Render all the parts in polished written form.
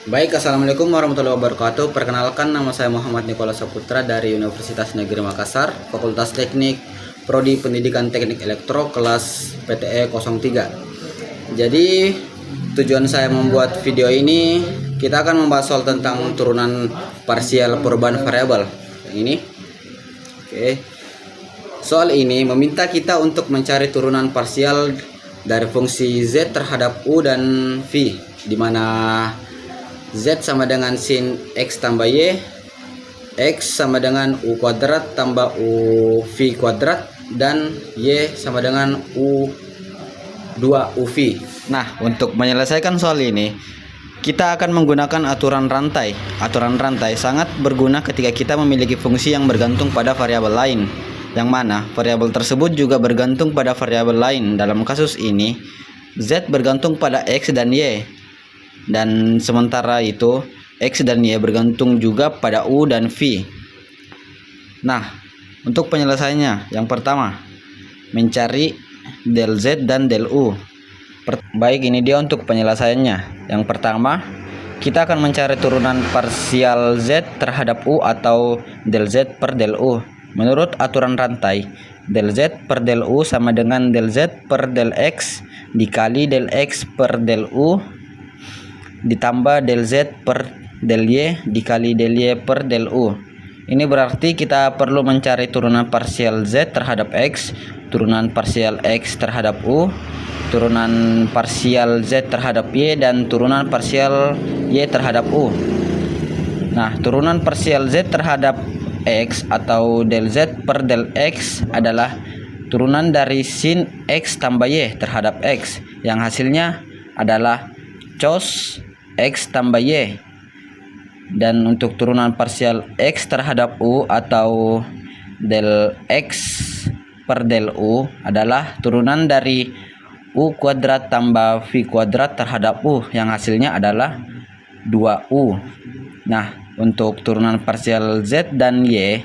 Baik, assalamualaikum warahmatullahi wabarakatuh. Perkenalkan, nama saya Muhammad Nikola Saputra dari Universitas Negeri Makassar, Fakultas Teknik, Prodi Pendidikan Teknik Elektro, kelas PTE 03. Jadi, tujuan saya membuat video ini, kita akan membahas soal tentang turunan parsial perubahan variabel. Yang ini. Oke. Soal ini meminta kita untuk mencari turunan parsial dari fungsi Z terhadap U dan V, di mana Z sama dengan sin X tambah Y, X sama dengan U kuadrat tambah U V kuadrat, dan Y sama dengan U2 UV. Nah, untuk menyelesaikan soal ini, kita akan menggunakan aturan rantai. Aturan rantai sangat berguna ketika kita memiliki fungsi yang bergantung pada variabel lain, yang mana variabel tersebut juga bergantung pada variabel lain. Dalam kasus ini, Z bergantung pada X dan Y. Dan sementara itu X dan Y bergantung juga pada U dan V. Nah, untuk penyelesaiannya, yang pertama mencari del Z dan del U. Baik, ini dia untuk penyelesaiannya. Yang pertama, kita akan mencari turunan parsial Z terhadap U atau del Z per del U. Menurut aturan rantai, del Z per del U sama dengan del Z per del X dikali del X per del U ditambah del Z per del Y dikali del Y per del U. Ini berarti kita perlu mencari turunan parsial Z terhadap X, turunan parsial X terhadap U, turunan parsial Z terhadap Y, dan turunan parsial Y terhadap U. Nah, turunan parsial Z terhadap X atau del Z per del X adalah turunan dari sin X tambah Y terhadap X, yang hasilnya adalah cos X tambah Y. Dan untuk turunan parsial X terhadap U atau del X per del U adalah turunan dari U kuadrat tambah V kuadrat terhadap U, yang hasilnya adalah 2U. Nah, untuk turunan parsial Z dan Y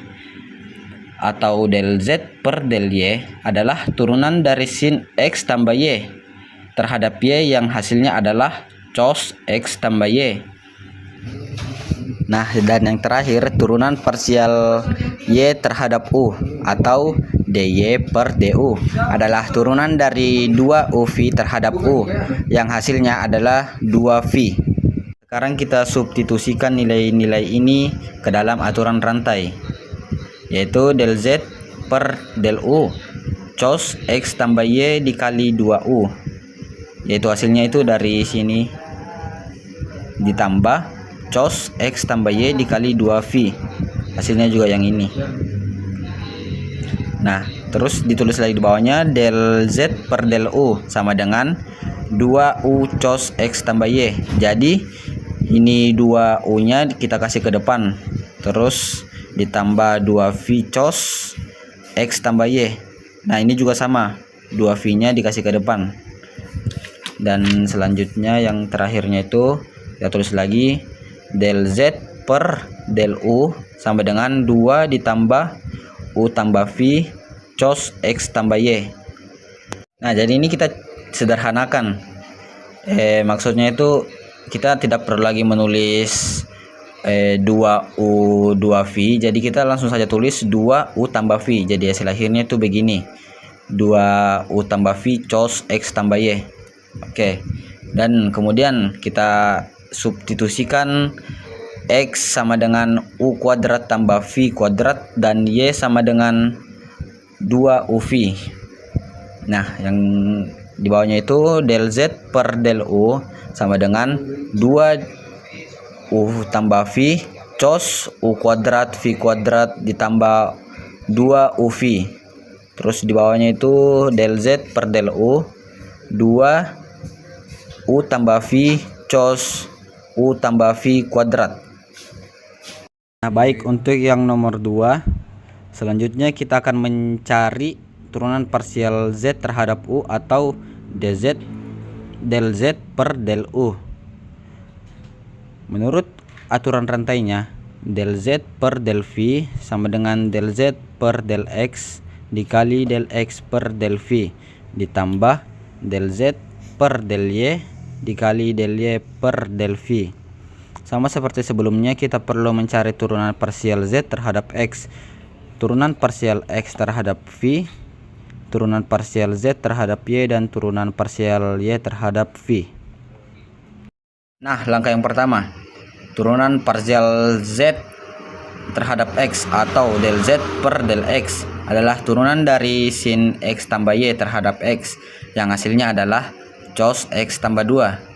atau del Z per del Y adalah turunan dari sin X tambah Y terhadap Y, yang hasilnya adalah cos X tambah Y. Nah, dan yang terakhir, turunan parsial Y terhadap U atau dy per du adalah turunan dari 2uv terhadap U, yang hasilnya adalah 2v. Sekarang kita substitusikan nilai-nilai ini ke dalam aturan rantai, yaitu del Z per del U cos X tambah Y dikali 2U, yaitu hasilnya itu dari sini ditambah cos X tambah Y dikali 2V, hasilnya juga yang ini. Nah, terus ditulis lagi di bawahnya del Z per del U sama dengan 2U cos X tambah Y. Jadi ini 2U nya kita kasih ke depan, terus ditambah 2V cos X tambah Y. Nah, ini juga sama, 2V nya dikasih ke depan. Dan selanjutnya yang terakhirnya itu kita tulis lagi del Z per del U sama dengan 2 ditambah U tambah V cos X tambah Y. Nah, jadi ini kita sederhanakan. Maksudnya itu kita tidak perlu lagi menulis 2U 2V, jadi kita langsung saja tulis 2U tambah V. Jadi hasil akhirnya itu begini, 2U tambah V cos X tambah Y. Oke. Dan kemudian kita substitusikan X sama dengan U kuadrat tambah V kuadrat dan Y sama dengan 2UV. Nah, yang di bawahnya itu del Z per del U sama dengan 2U tambah V cos U kuadrat V kuadrat ditambah 2UV. Terus di bawahnya itu del Z per del U 2U tambah V cos U tambah V kuadrat. Nah, baik, untuk yang nomor 2, selanjutnya kita akan mencari turunan parsial Z terhadap U atau del Z per del U. Menurut aturan rantainya, del Z per del V sama dengan del Z per del X dikali del X per del V ditambah del Z per del Y dikali del Y per del V. Sama seperti sebelumnya, kita perlu mencari turunan parsial Z terhadap X, turunan parsial X terhadap V, turunan parsial Z terhadap Y, dan turunan parsial Y terhadap V. Nah, langkah yang pertama, turunan parsial Z terhadap X atau del Z per del X adalah turunan dari sin X tambah Y terhadap X, yang hasilnya adalah cos X tambah 2.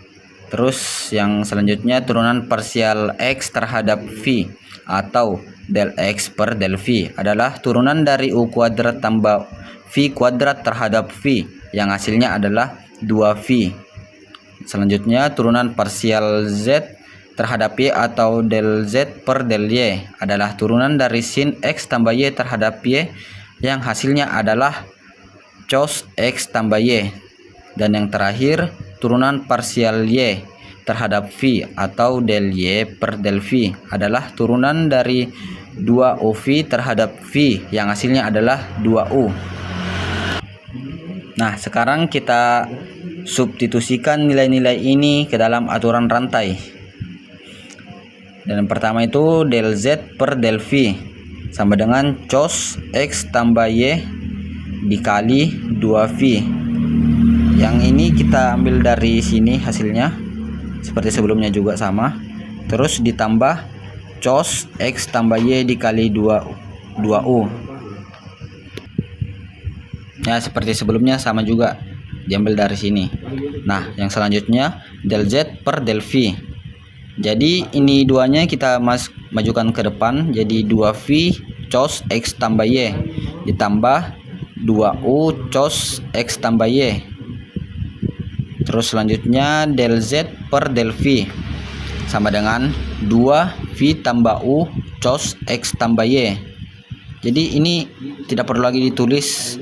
Terus yang selanjutnya, turunan parsial X terhadap V atau del X per del V adalah turunan dari U kuadrat tambah V kuadrat terhadap V, yang hasilnya adalah 2V. Selanjutnya, turunan parsial Z terhadap Y atau del Z per del Y adalah turunan dari sin X tambah Y terhadap Y, yang hasilnya adalah cos X tambah Y. Dan yang terakhir, turunan parsial Y terhadap V atau del Y per del V adalah turunan dari 2UV terhadap V, yang hasilnya adalah 2U. Nah, sekarang kita substitusikan nilai-nilai ini ke dalam aturan rantai. Dan yang pertama itu del Z per del V sama dengan cos X tambah Y dikali 2V. Yang ini kita ambil dari sini hasilnya, seperti sebelumnya juga sama. Terus ditambah cos X tambah Y dikali 2U. Ya, seperti sebelumnya sama juga, diambil dari sini. Nah, yang selanjutnya del Z per del V. Jadi ini duanya kita majukan ke depan, jadi 2V cos X tambah Y ditambah 2U cos X tambah Y. Terus selanjutnya del Z per del V sama dengan 2V tambah U cos X tambah Y. Jadi ini tidak perlu lagi ditulis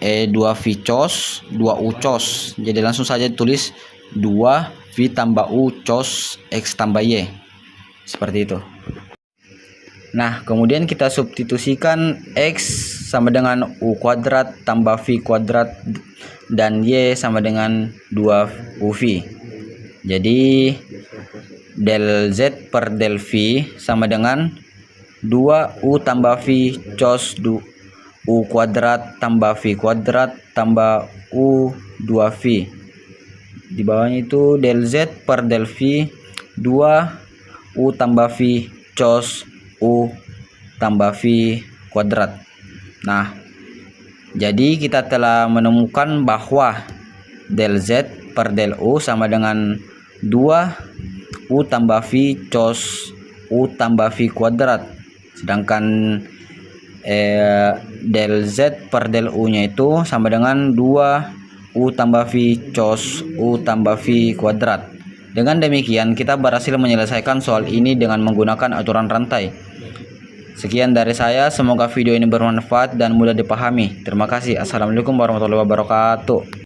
2V cos 2U cos, jadi langsung saja ditulis 2V tambah U cos X tambah Y, seperti itu. Nah, kemudian kita substitusikan X sama dengan U kuadrat tambah V kuadrat dan Y sama dengan 2UV. Jadi del Z per del V sama dengan 2U tambah V cos U kuadrat tambah V kuadrat tambah U 2V. Di bawahnya itu del Z per del V 2U tambah V cos U tambah V kuadrat. Nah, jadi kita telah menemukan bahwa del Z per del U sama dengan 2U tambah V cos U tambah V kuadrat. Sedangkan del Z per del U nya itu sama dengan 2U tambah V cos U tambah V kuadrat. Dengan demikian kita berhasil menyelesaikan soal ini dengan menggunakan aturan rantai. Sekian dari saya, semoga video ini bermanfaat dan mudah dipahami. Terima kasih. Assalamualaikum warahmatullahi wabarakatuh.